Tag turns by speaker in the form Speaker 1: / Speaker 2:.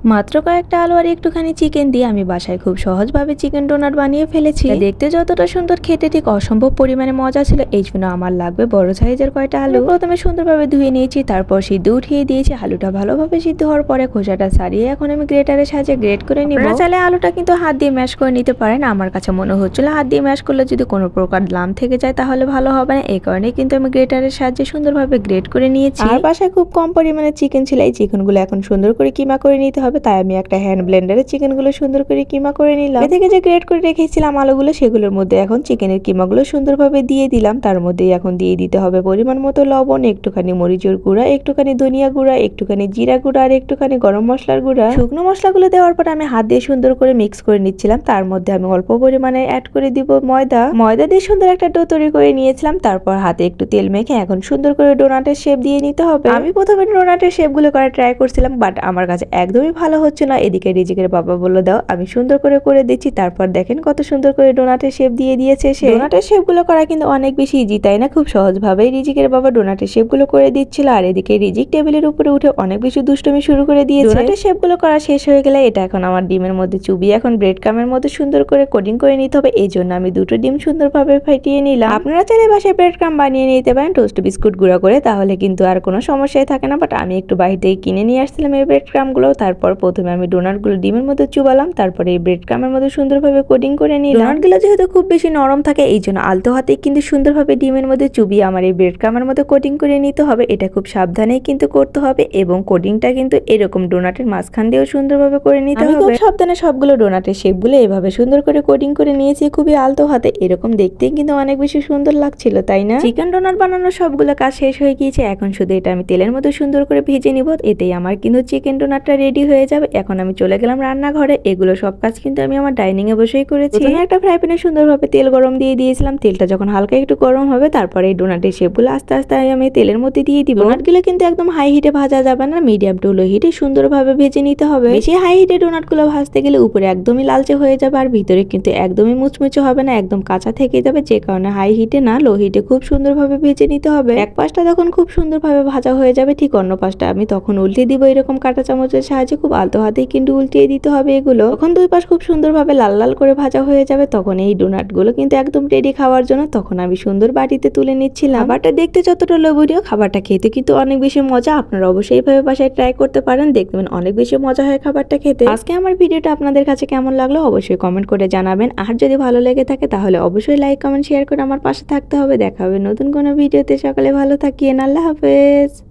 Speaker 1: মাত্র কয়েকটা আলু আর একটুখানি চিকেন দিয়ে আমি বাসায় খুব সহজভাবে চিকেন ডোনাট বানিয়ে ফেলেছি। দেখতে যতটা সুন্দর, খেতে ঠিক অসম্ভব পরিমাণে মজা ছিল। এই জন্য আমার লাগবে বড় সাইজের কয়টা আলু। প্রথমে সুন্দরভাবে ধুয়ে নিয়েছি, তারপর সিদ্ধ উঠিয়ে দিয়েছি। আলুটা ভালোভাবে সিদ্ধ হওয়ার পরে খোসাটা ছাড়িয়ে এখন আমি গ্রেটারের সাহায্যে গ্রেট করে নিব। আপনারা চাইলে আলুটা কিন্তু হাত দিয়ে ম্যাশ করে নিতে পারেন। আমার কাছে মনে হচ্ছিল হাত দিয়ে ম্যাশ করলে যদি কোনো প্রকার লাম থেকে যায় তাহলে ভালো হবে না, এই কারণে কিন্তু আমি গ্রেটারের সাহায্যে সুন্দরভাবে গ্রেট করে নিয়েছি। আর বাসায় খুব কম পরিমাণে চিকেন ছিল, এই চিকেনগুলো এখন সুন্দর করে কিমা করে নিতে হবে। তাই আমি একটা হ্যান্ড ব্লেন্ডারে চিকেনগুলো সুন্দর করে কিমা করে নিলাম। থেকে যে গ্রেট করে রেখেছিলাম আলুগুলো, সেগুলোর মধ্যে এখন চিকেনের কিমাগুলো সুন্দরভাবে দিয়ে দিলাম। তার মধ্যে এখন দিয়ে দিতে হবে পরিমাণ মতো লবণ, একটুখানি মরিচের গুঁড়া, একটুখানি ধনিয়া গুঁড়া, একটুখানি জিরা গুঁড়া আর একটুখানি গরম মশলার গুঁড়া। শুকনো মশলাগুলো দেওয়ার পর আমি হাত দিয়ে সুন্দর করে মিক্স করে নিচ্ছিলাম। তার মধ্যে আমি অল্প পরিমাণে অ্যাড করে দিব ময়দা দিয়ে সুন্দর একটা ডো তৈরি করে নিয়েছিলাম। তারপর হাতে একটু তেল মেখে এখন সুন্দর করে ডোনাটের শেপ দিয়ে নিতে হবে। আমি প্রথমে ডোনাটের শেপগুলো করা ট্রাই করছিলাম, বাট আমার কাছে একদমই ভালো হচ্ছে না। এদিকে রিজিকের বাবা বললো দাও আমি সুন্দর করে দিচ্ছি। তারপর দেখেন কত সুন্দর করে ডোনাটের শেপ দিয়ে দিয়েছে সে। ডোনাটের শেপগুলো করা কিন্তু অনেক বেশি ইজি, তাই না? খুব সহজভাবেই রিজিকের বাবা ডোনাটের শেপগুলো করে দিচ্ছিল। আর এদিকে রিজিক টেবিলের উপরে উঠে অনেক বেশি দুষ্টুমি শুরু করে দিয়েছে। ডোনাটের শেপগুলো করা শেষ হয়ে গেলে এটা এখন আমার ডিমের মধ্যে চুবিয়ে এখন ব্রেড ক্রামের মধ্যে সুন্দর করে কোটিং করে নিতে হবে। এই জন্য আমি দুটো ডিম সুন্দরভাবে ফাটিয়ে নিলাম। আপনারা চাইলে বাসায় ব্রেড ক্রাম বানিয়ে নিতে পারেন টোস্ট বিস্কুট গুঁড়া করে, তাহলে কিন্তু আর কোনো সমস্যাই থাকে না। বাট আমি একটু বাইরে থেকে কিনে নিয়ে আসছিলাম এই ব্রেড ক্রামগুলো। তারপর প্রথমে আমি ডোনাটগুলো ডিমের মধ্যে চুবালাম, তারপরে এই ব্রেড ক্রামের মধ্যে সুন্দরভাবে কোটিং করে নিলাম। ডোনাটগুলো যেহেতু খুব বেশি নরম থাকে, এই জন্য আলতো হাতে কিন্তু সুন্দরভাবে ডিমের মধ্যে চুবিয়ে আমার এই ব্রেড ক্রামের মধ্যে কোটিং করে নিতে হবে। এটা খুব সাবধানেই কিন্তু করতে হবে এবং কোটিংটা কিন্তু এরকম ডোনাটের মাঝখান দিয়েও সুন্দরভাবে করে নিতে হবে। খুব সাবধানে সবগুলো ডোনাটের শেপগুলো এভাবে সুন্দর করে কোটিং করে নিয়েছি খুবই আলতো হাতে। এরকম দেখতেই কিন্তু অনেক বেশি সুন্দর লাগছিল, তাই না? চিকেন ডোনাট বানানোর সবগুলো কাজ শেষ হয়ে গিয়েছে। এখন শুধু এটা আমি তেলের মধ্যে সুন্দর করে ভেজে নিব, এতেই আমার কিন্তু চিকেন ডোনাটটা রেডি হয়ে যাবে। এখন আমি চলে গেলাম রান্নাঘরে। এগুলো সব কাজ কিন্তু আমি আমার ডাইনিং এ বসেই করেছি। প্রথমে একটা ফ্রাই প্যানে সুন্দরভাবে তেল গরম দিয়ে দিয়েছিলাম। তেলটা যখন হালকা একটু গরম হবে, তারপরে এই ডোনাটের শেপগুলো আস্তে আস্তে আমি তেলের মধ্যে দিয়ে দিব। ডোনাটগুলো কিন্তু একদম হাই হিটে ভাজা যাবে না, মিডিয়াম টু লো হিটে সুন্দরভাবে ভেজে নিতে হবে। বেশি হাই হিটে ডোনাটগুলো ভাজতে গেলে উপরে একদমই লালচে হয়ে যাবে আর ভিতরে কিন্তু একদমই মুচমুচে হবে না, একদম কাঁচা থেকে যাবে। যে কারণে হাই হিটে না লো হিটে খুব সুন্দরভাবে ভেজে নিতে হবে। এক পাশটা যখন খুব সুন্দরভাবে ভাজা হয়ে যাবে, ঠিক অন্য পাশটা আমি তখন উল্টে দিব। এরকম কাঁটা চামচের সাহায্যে খুব আলতো হাতেই কিন্তু উল্টিয়ে দিতে হবে এগুলো। তখন দুই পাশ খুব সুন্দরভাবে লাল লাল করে ভাজা হয়ে যাবে, তখন এই ডোনাটগুলো কিন্তু একদম রেডি খাওয়ার জন্য। তখন আমি সুন্দর বাটিতে তুলে নিচ্ছিলাম। খাবারটা দেখতে যতটা লোভনীয়, খাবারটা খেতে কিন্তু অনেক বেশি মজা। আপনারা অবশ্যই এইভাবে বাসায় ট্রাই করতে পারেন, দেখবেন অনেক বেশি মজা হয় খাবারটা খেতে। আজকে আমার ভিডিওটা আপনাদের কাছে কেমন লাগলো অবশ্যই কমেন্ট করে জানাবেন। আর যদি ভালো লেগে থাকে তাহলে অবশ্যই লাইক কমেন্ট শেয়ার করে আমার পাশে থাকতে হবে। দেখা হবে নতুন কোনো ভিডিওতে। সকালে ভালো থাকিয়েন। আল্লাহ হাফেজ।